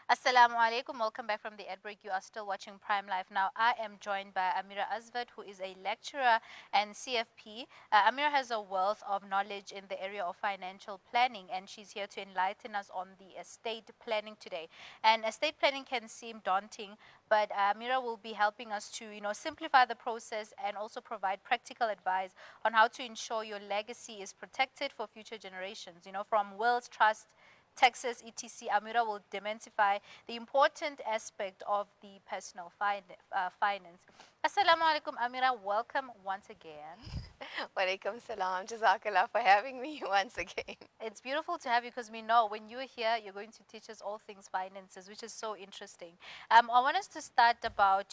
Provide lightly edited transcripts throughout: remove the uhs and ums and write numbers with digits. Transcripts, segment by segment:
Assalamu alaikum. Welcome back from the ad break. You are still watching Prime Life. Now, I am joined by Amira Asvat, who is a lecturer and CFP. Amira has a wealth of knowledge in the area of financial planning, and she's here to enlighten us on the estate planning today. And estate planning can seem daunting, but Amira will be helping us to, simplify the process and also provide practical advice on how to ensure your legacy is protected for future generations. From wills, trust, taxes, etc. Amira will demystify the important aspect of the personal finance. Assalamu alaikum, Amira. Welcome once again. Walaikum salam. Jazakallah for having me once again. It's beautiful to have you because we know when you're here, you're going to teach us all things finances, which is so interesting. I want us to start about,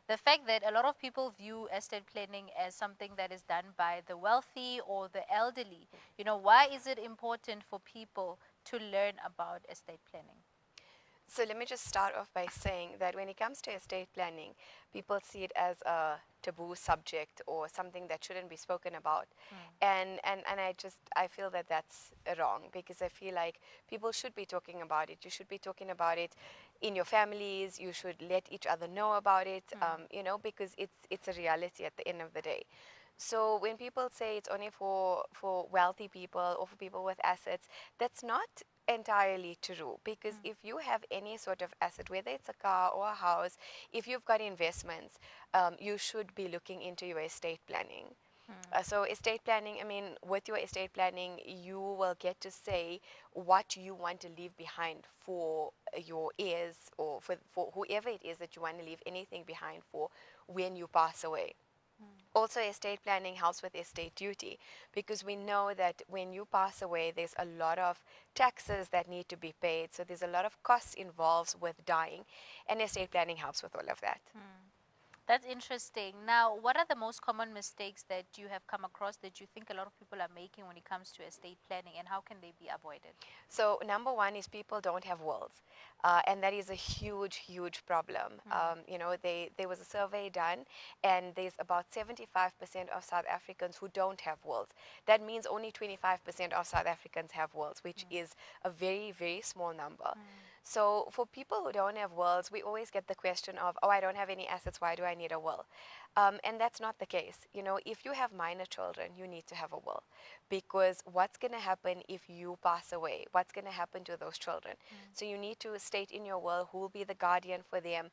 the fact that a lot of people view estate planning as something that is done by the wealthy or the elderly. Why is it important for people to learn about estate planning? So let me just start off by saying that when it comes to estate planning, people see it as a taboo subject or something that shouldn't be spoken about. And I feel that that's wrong because I feel like people should be talking about it. You should be talking about it in your families. You should let each other know about it, because it's a reality at the end of the day. So when people say it's only for wealthy people or for people with assets, that's not entirely true, because if you have any sort of asset, whether it's a car or a house, if you've got investments, you should be looking into your estate planning. So estate planning, I mean, with your estate planning, you will get to say what you want to leave behind for your heirs, or for whoever it is that you want to leave anything behind for when you pass away. Also, estate planning helps with estate duty, because we know that when you pass away, there's a lot of taxes that need to be paid. So there's a lot of costs involved with dying, and estate planning helps with all of that. That's interesting. Now, what are the most common mistakes that you have come across that you think a lot of people are making when it comes to estate planning, and how can they be avoided? So number one is people don't have wills, and that is a huge, huge problem. There was a survey done, and there's about 75% of South Africans who don't have wills. That means only 25% of South Africans have wills, which is a very, very small number. So for people who don't have wills, we always get the question of, oh, I don't have any assets, why do I need a will? And that's not the case. If you have minor children, you need to have a will, because what's going to happen if you pass away? What's going to happen to those children? So you need to state in your will who will be the guardian for them.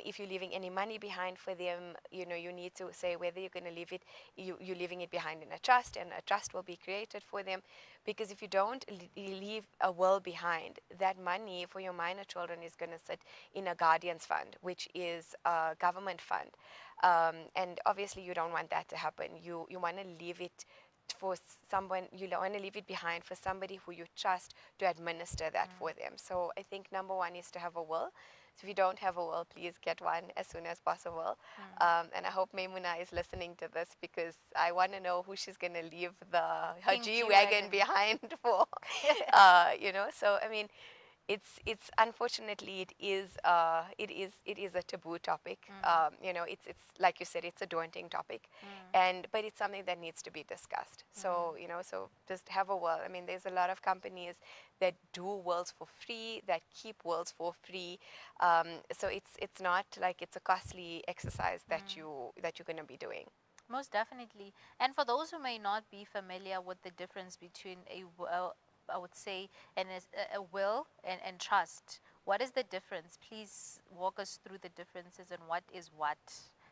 If you're leaving any money behind for them, you need to say whether you're going to leave it, you're leaving it behind in a trust, and a trust will be created for them. Because if you don't leave a will behind, that money for your minor children is going to sit in a guardian's fund, which is a government fund. And obviously, you don't want that to happen. You want to leave it for someone, you want to leave it behind for somebody who you trust to administer that for them. So I think number one is to have a will. So if you don't have a will, please get one as soon as possible. And I hope Maimuna is listening to this, because I want to know who she's going to leave her Pink G G wagon wagon. behind for. So I mean, it's unfortunately it is a taboo topic. It's like you said, it's a daunting topic, and but it's something that needs to be discussed. So so just have a will. I mean, there's a lot of companies that do wills for free, that keep wills for free. So it's not like it's a costly exercise that you're going to be doing. Most definitely. And for those who may not be familiar with the difference between a will, I would say, and a will and trust, what is the difference? Please walk us through the differences and what is what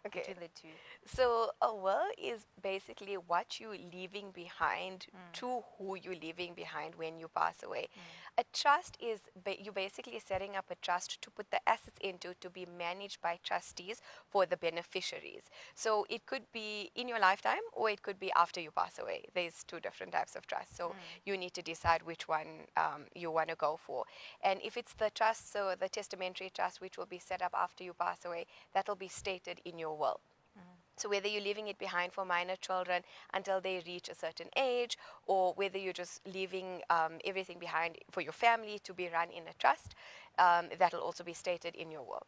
Okay. between the two. So a will is basically what you're leaving behind to who you're leaving behind when you pass away. A trust is you basically setting up a trust to put the assets into, to be managed by trustees for the beneficiaries. So it could be in your lifetime, or it could be after you pass away. There's two different types of trust. So you need to decide which one you want to go for. And if it's the trust, so the testamentary trust, which will be set up after you pass away, that will be stated in your will. So whether you're leaving it behind for minor children until they reach a certain age, or whether you're just leaving everything behind for your family to be run in a trust, that'll also be stated in your will.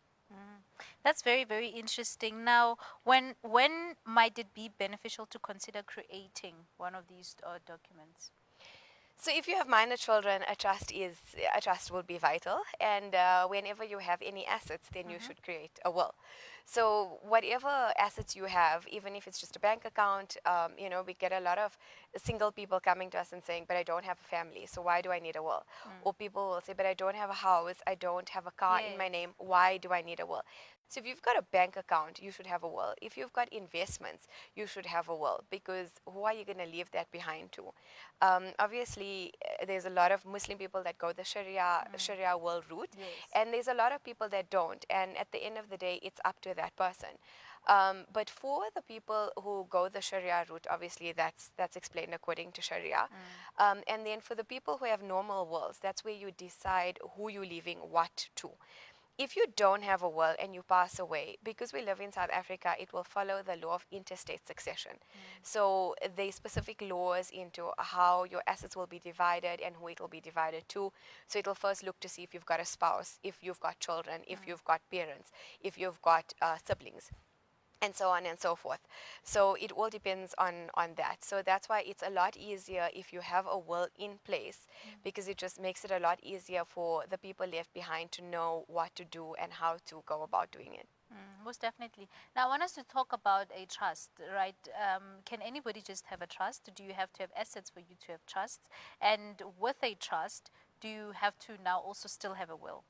That's very, very interesting. Now, when might it be beneficial to consider creating one of these documents? So if you have minor children, a trust will be vital, and whenever you have any assets, then you should create a will. So whatever assets you have, even if it's just a bank account, we get a lot of single people coming to us and saying, "But I don't have a family, so why do I need a will?" Or people will say, "But I don't have a house, I don't have a car in my Yes. name, why do I need a will?" So if you've got a bank account, you should have a will. If you've got investments, you should have a will, because who are you going to leave that behind to? Obviously, there's a lot of Muslim people that go the Sharia world route, Yes. and there's a lot of people that don't. And at the end of the day, it's up to that person. But for the people who go the Sharia route, obviously that's explained according to Sharia. And then for the people who have normal wills, that's where you decide who you're leaving what to. If you don't have a will and you pass away, because we live in South Africa, it will follow the law of intestate succession. So there's specific laws into how your assets will be divided and who it will be divided to. So it will first look to see if you've got a spouse, if you've got children, if you've got parents, if you've got siblings, and so on and so forth. So it all depends on that. So that's why it's a lot easier if you have a will in place, because it just makes it a lot easier for the people left behind to know what to do and how to go about doing it. Most definitely. Now, I want us to talk about a trust, right? Can anybody just have a trust? Do you have to have assets for you to have trusts? And with a trust, do you have to now also still have a will?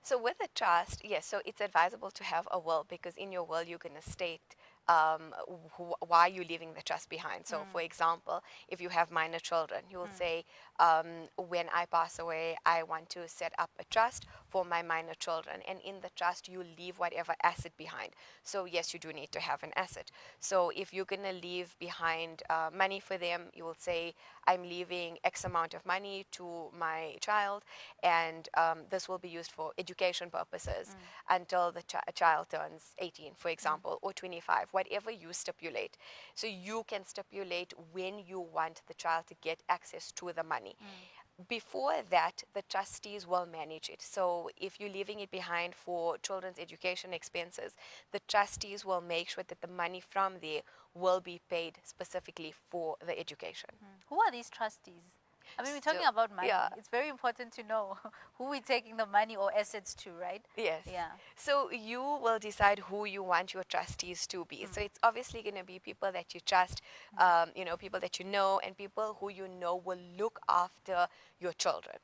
So with a trust, yes, so it's advisable to have a will, because in your will you're going to state why you're leaving the trust behind. So, for example, if you have minor children, you will say, when I pass away, I want to set up a trust for my minor children. And in the trust, you leave whatever asset behind. So, yes, you do need to have an asset. So, if you're going to leave behind money for them, you will say, I'm leaving X amount of money to my child, and this will be used for education purposes until the child turns 18, for example, or 25, whatever you stipulate. So you can stipulate when you want the child to get access to the money. Before that, the trustees will manage it. So if you're leaving it behind for children's education expenses, the trustees will make sure that the money from there will be paid specifically for the education. Who are these trustees? I mean, we're So, talking about money. yeah. It's very important to know who we're taking the money or assets to, right? Yes. Yeah. So you will decide who you want your trustees to be. So it's obviously going to be people that you trust, people that you know, and people who you know will look after your children.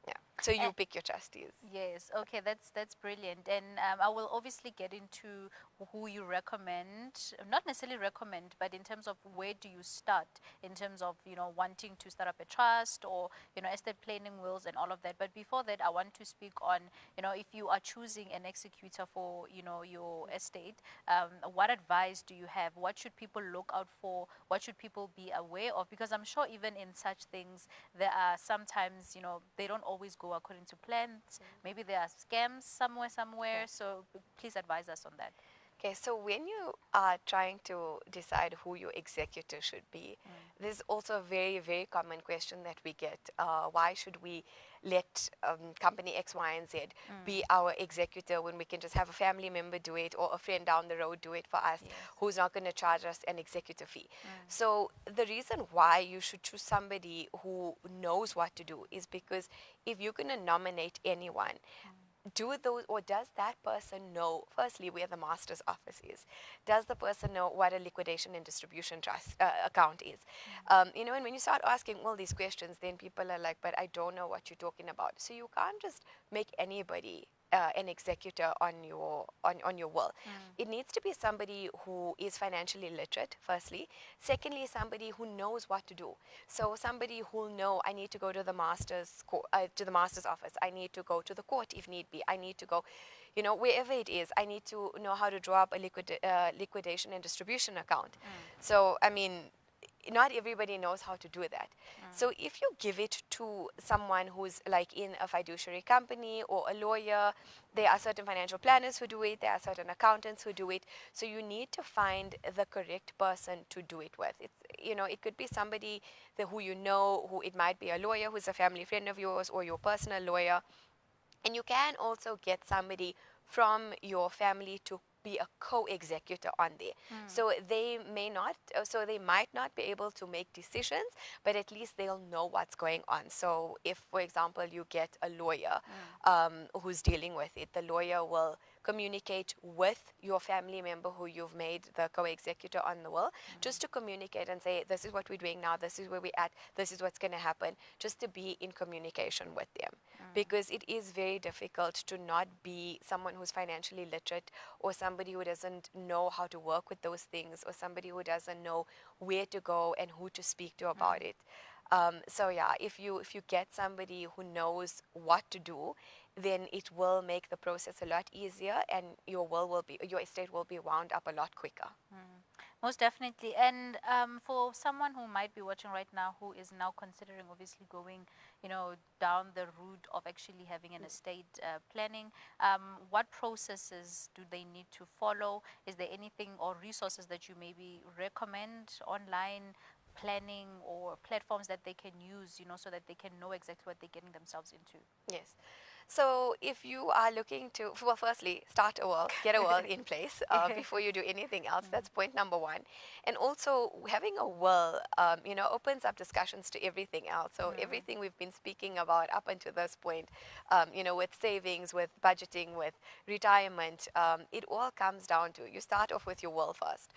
Yeah. So you And, pick your trustees. yes, okay, that's brilliant. And I will obviously get into who you recommend, not necessarily recommend, but in terms of where do you start in terms of, wanting to start up a trust or, estate planning wills and all of that. But before that, I want to speak on, if you are choosing an executor for, your estate, what advice do you have? What should people look out for? What should people be aware of? Because I'm sure even in such things, there are sometimes, they don't always go according to plans. Maybe there are scams somewhere. Yeah. So please advise us on that. Okay, so when you are trying to decide who your executor should be, there's also a very, very common question that we get. Why should we let company X, Y, and Z be our executor when we can just have a family member do it, or a friend down the road do it for us, Yes. who's not going to charge us an executor fee? So the reason why you should choose somebody who knows what to do is because if you're going to nominate anyone, do those, or does that person know firstly where the master's office is? Does the person know what a liquidation and distribution trust account is? And when you start asking all these questions, then people are like, but I don't know what you're talking about. So you can't just make anybody an executor on your will. It needs to be somebody who is financially literate, firstly. Secondly, somebody who knows what to do. So somebody who'll know, I need to go to the master's office. I need to go to the court if need be. I need to go, wherever it is. I need to know how to draw up a liquidation and distribution account. So, I mean, not everybody knows how to do that. So if you give it to someone who's like in a fiduciary company or a lawyer, there are certain financial planners who do it, there are certain accountants who do it. So you need to find the correct person to do it with. It could be somebody who who it might be a lawyer who's a family friend of yours, or your personal lawyer. And you can also get somebody from your family to be a co-executor on there. So they might not be able to make decisions, but at least they'll know what's going on. So if, for example, you get a lawyer who's dealing with it, the lawyer will communicate with your family member who you've made the co-executor on the will, just to communicate and say, this is what we're doing now, this is where we're at, this is what's going to happen, just to be in communication with them. Because it is very difficult to not be someone who's financially literate, or somebody who doesn't know how to work with those things, or somebody who doesn't know where to go and who to speak to about it. So yeah, if you get somebody who knows what to do, then it will make the process a lot easier, and your estate will be wound up a lot quicker. Most definitely. And for someone who might be watching right now, who is now considering obviously going, down the route of actually having an estate planning, what processes do they need to follow? Is there anything or resources that you maybe recommend, online planning or platforms that they can use, so that they can know exactly what they're getting themselves into? Yes. So if you are looking to, well, firstly, start a will, get a will in place before you do anything else. That's point number one. And also, having a will, opens up discussions to everything else. So everything we've been speaking about up until this point, with savings, with budgeting, with retirement, it all comes down to, you start off with your will first.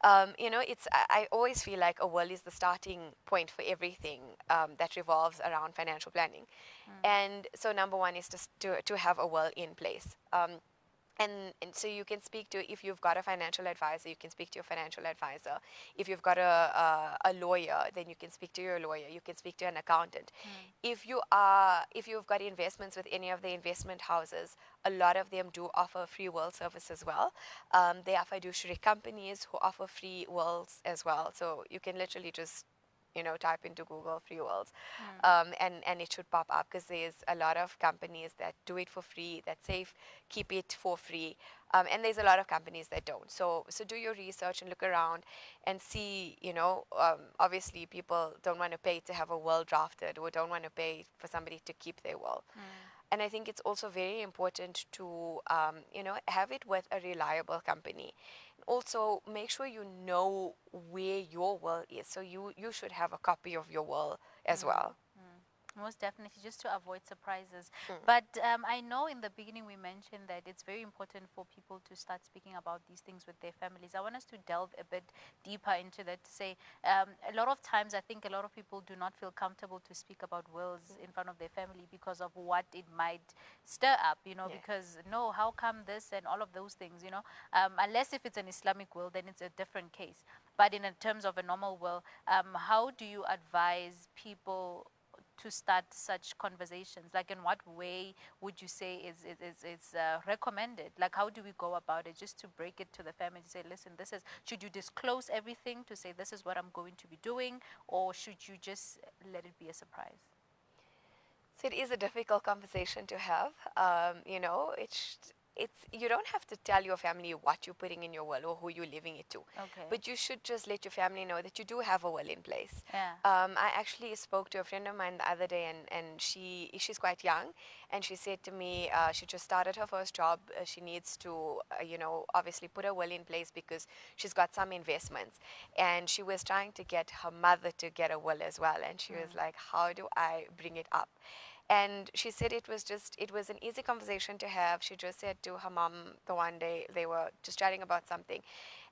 I always feel like a will is the starting point for everything that revolves around financial planning. And so number one is to have a will in place. And so you can speak to, if you've got a financial advisor, you can speak to your financial advisor. If you've got a lawyer, then you can speak to your lawyer. You can speak to an accountant. If you've got investments with any of the investment houses, a lot of them do offer free will service as well. They are fiduciary companies who offer free wills as well. So you can literally just type into Google free wills, and it should pop up, because there's a lot of companies that do it for free, that say keep it for free, and there's a lot of companies that don't. So do your research and look around and see. Obviously people don't want to pay to have a will drafted, or don't want to pay for somebody to keep their will. And I think it's also very important to, have it with a reliable company. Also, make sure you know where your will is. So you should have a copy of your will as well. Most definitely, just to avoid surprises. But I know in the beginning we mentioned that it's very important for people to start speaking about these things with their families. I want us to delve a bit deeper into that, to say a lot of times I think a lot of people do not feel comfortable to speak about wills in front of their family because of what it might stir up, because no, how come this and all of those things, unless if it's an Islamic will, then it's a different case. But in terms of a normal will, how do you advise people to start such conversations? Like, in what way would you say is recommended? Like, how do we go about it, just to break it to the family, to say, listen, this is, should you disclose everything, to say this is what I'm going to be doing, or should you just let it be a surprise? So it is a difficult conversation to have. It's you don't have to tell your family what you're putting in your will or who you're leaving it to. Okay. But you should just let your family know that you do have a will in place. Yeah. I actually spoke to a friend of mine the other day, and she's quite young, and she said to me, she just started her first job. She needs to, obviously put a will in place because she's got some investments, and she was trying to get her mother to get a will as well, and she was like, how do I bring it up? And she said it was an easy conversation to have. She just said to her mom the one day, they were just chatting about something,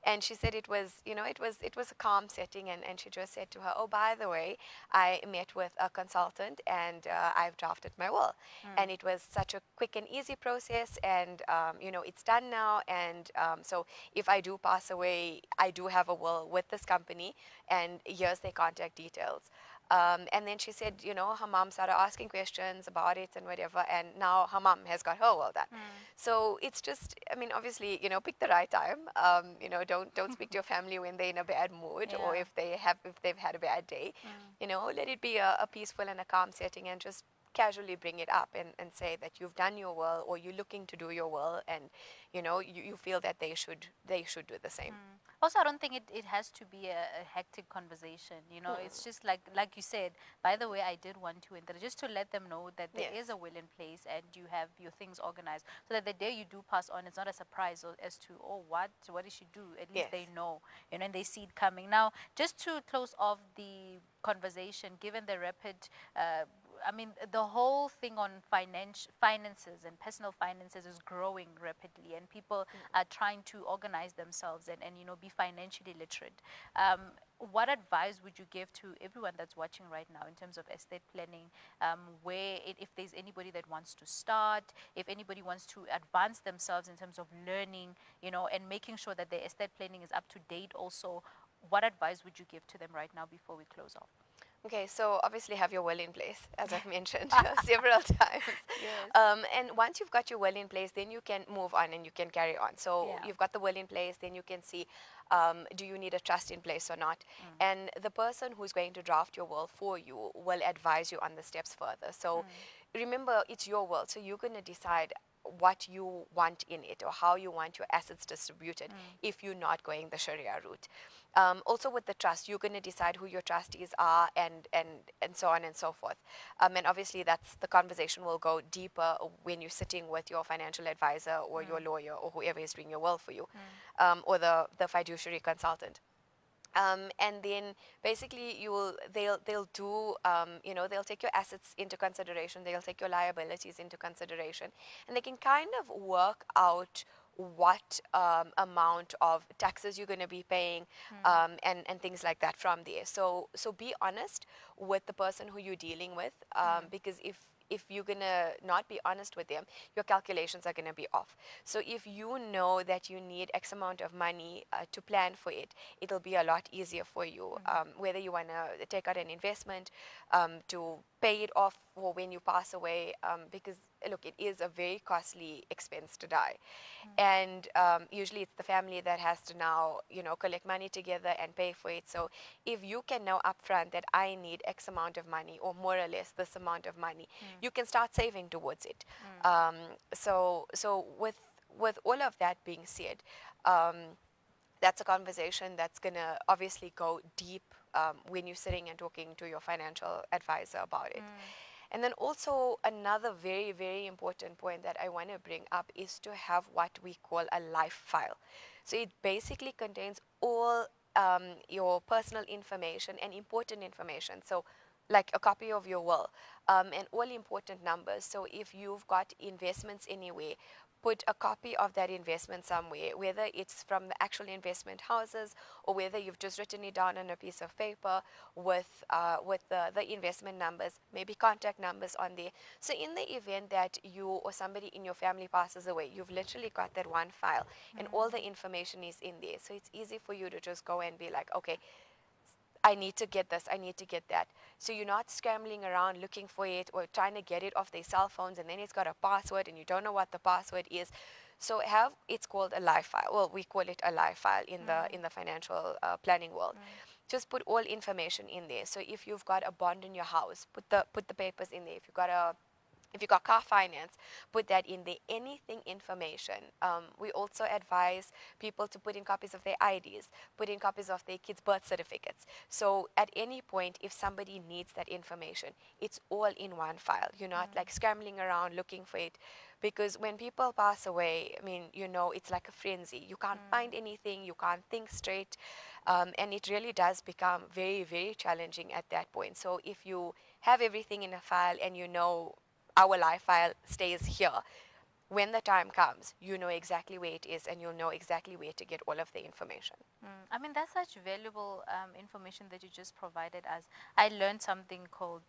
and she said it was a calm setting, and she just said to her, oh, by the way, I met with a consultant, and I've drafted my will. And it was such a quick and easy process, and it's done now, and so if I do pass away, I do have a will with this company, and here's their contact details. And then she said, her mom started asking questions about it and whatever, and now her mom has got her will done. So it's just, I mean, obviously, pick the right time. Don't speak to your family when they're in a bad mood, or Yeah. if they've had a bad day. Let it be a peaceful and a calm setting, and just casually bring it up and say that you've done your will, or you're looking to do your will, and you feel that they should do the same. Also, I don't think it has to be a hectic conversation. It's just like you said, by the way, I did one, two, and three, just to let them know that there is Yes. a will in place and you have your things organized, so that the day you do pass on, it's not a surprise as to, oh, what did she do? At least Yes. they know, and they see it coming. Now, just to close off the conversation, given the rapid I mean, the whole thing on finances and personal finances is growing rapidly, and people are trying to organize themselves and be financially literate. What advice would you give to everyone that's watching right now in terms of estate planning? Where, if there's anybody that wants to start, if anybody wants to advance themselves in terms of learning, and making sure that their estate planning is up to date also, what advice would you give to them right now before we close off? Okay, so obviously have your will in place, as I've mentioned several times. Yes. And once you've got your will in place, then you can move on and you can carry on. So Yeah. you've got the will in place, then you can see, do you need a trust in place or not? And the person who's going to draft your will for you will advise you on the steps further. So remember, it's your will, so you're going to decide what you want in it, or how you want your assets distributed, if you're not going the Sharia route. Also with the trust, you're going to decide who your trustees are, and so on and so forth. And obviously that's the conversation will go deeper when you're sitting with your financial advisor, or your lawyer, or whoever is doing your will for you, or the fiduciary consultant. And then basically they'll do, they'll take your assets into consideration, they'll take your liabilities into consideration, and they can kind of work out what amount of taxes you're going to be paying, and things like that from there. So be honest with the person who you're dealing with, because if you're gonna not be honest with them, your calculations are gonna be off. So if you know that you need X amount of money to plan for it, it'll be a lot easier for you. Whether you wanna take out an investment to pay it off for when you pass away, because look, it is a very costly expense to die, and usually it's the family that has to now collect money together and pay for it. So if you can know upfront that I need X amount of money, or more or less this amount of money, you can start saving towards it. So with all of that being said, um, that's a conversation that's going to obviously go deep when you're sitting and talking to your financial advisor about it. And then also another very, very important point that I want to bring up is to have what we call a life file. So it basically contains all your personal information and important information. So like a copy of your will, and all important numbers. So if you've got investments anywhere, put a copy of that investment somewhere, whether it's from the actual investment houses, or whether you've just written it down on a piece of paper with the investment numbers, maybe contact numbers on there. So in the event that you or somebody in your family passes away, you've literally got that one file, and all the information is in there. So it's easy for you to just go and be like, okay, I need to get this, I need to get that. So you're not scrambling around looking for it, or trying to get it off their cell phones, and then it's got a password and you don't know what the password is. So have, it's called a life file. Well, we call it a life file in the financial planning world. Just put all information in there. So if you've got a bond in your house, put the papers in there. If you got car finance, put that in there. Anything information. We also advise people to put in copies of their IDs, put in copies of their kids' birth certificates. So at any point, if somebody needs that information, it's all in one file. You're not like scrambling around looking for it. Because when people pass away, I mean, it's like a frenzy. You can't find anything, you can't think straight. And it really does become very, very challenging at that point. So if you have everything in a file, and our live file stays here, when the time comes, you know exactly where it is, and you'll know exactly where to get all of the information. I mean, that's such valuable information that you just provided us. I learned something called,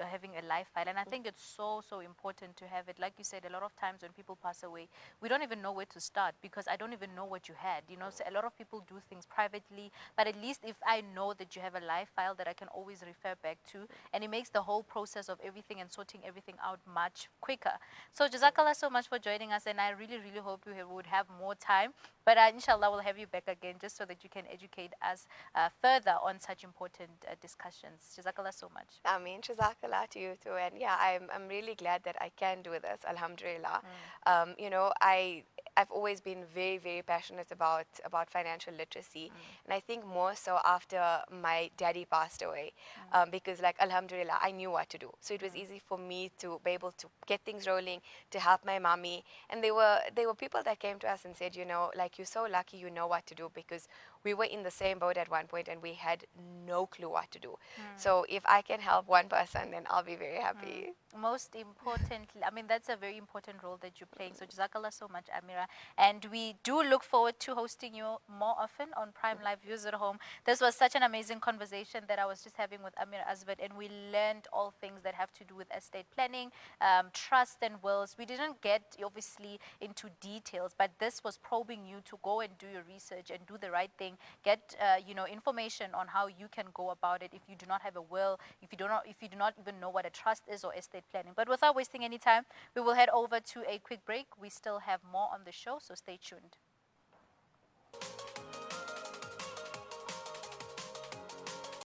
having a life file. And I think it's so, so important to have it. Like you said, a lot of times when people pass away, we don't even know where to start, because I don't even know what you had. So a lot of people do things privately. But at least if I know that you have a life file that I can always refer back to, and it makes the whole process of everything and sorting everything out much quicker. So, Jazakallah so much much for joining us, and I really, really hope we would have more time. But inshallah, we'll have you back again just so that you can educate us further on such important discussions. Jazakallah so much. I mean, Jazakallah to you too. And yeah, I'm really glad that I can do this, Alhamdulillah. You know, I've always been very, very passionate about financial literacy. And I think more so after my daddy passed away, because like, Alhamdulillah, I knew what to do. So it was easy for me to be able to get things rolling, to help my mommy. And there were people that came to us and said, you know, like, you're so lucky you know what to do, because we were in the same boat at one point and we had no clue what to do. So if I can help one person, then I'll be very happy. Most importantly, I mean, that's a very important role that you're playing. So, Jazakallah so much, Amira. And we do look forward to hosting you more often on Prime Live Views at Home. This was such an amazing conversation that I was just having with Amira Asvat, and we learned all things that have to do with estate planning, trust, and wills. We didn't get, obviously, into details, but this was probing you to go and do your research and do the right thing, get, information on how you can go about it if you do not have a will, if you do not even know what a trust is or estate planning. But without wasting any time, we will head over to a quick break. We still have more on the show, so stay tuned.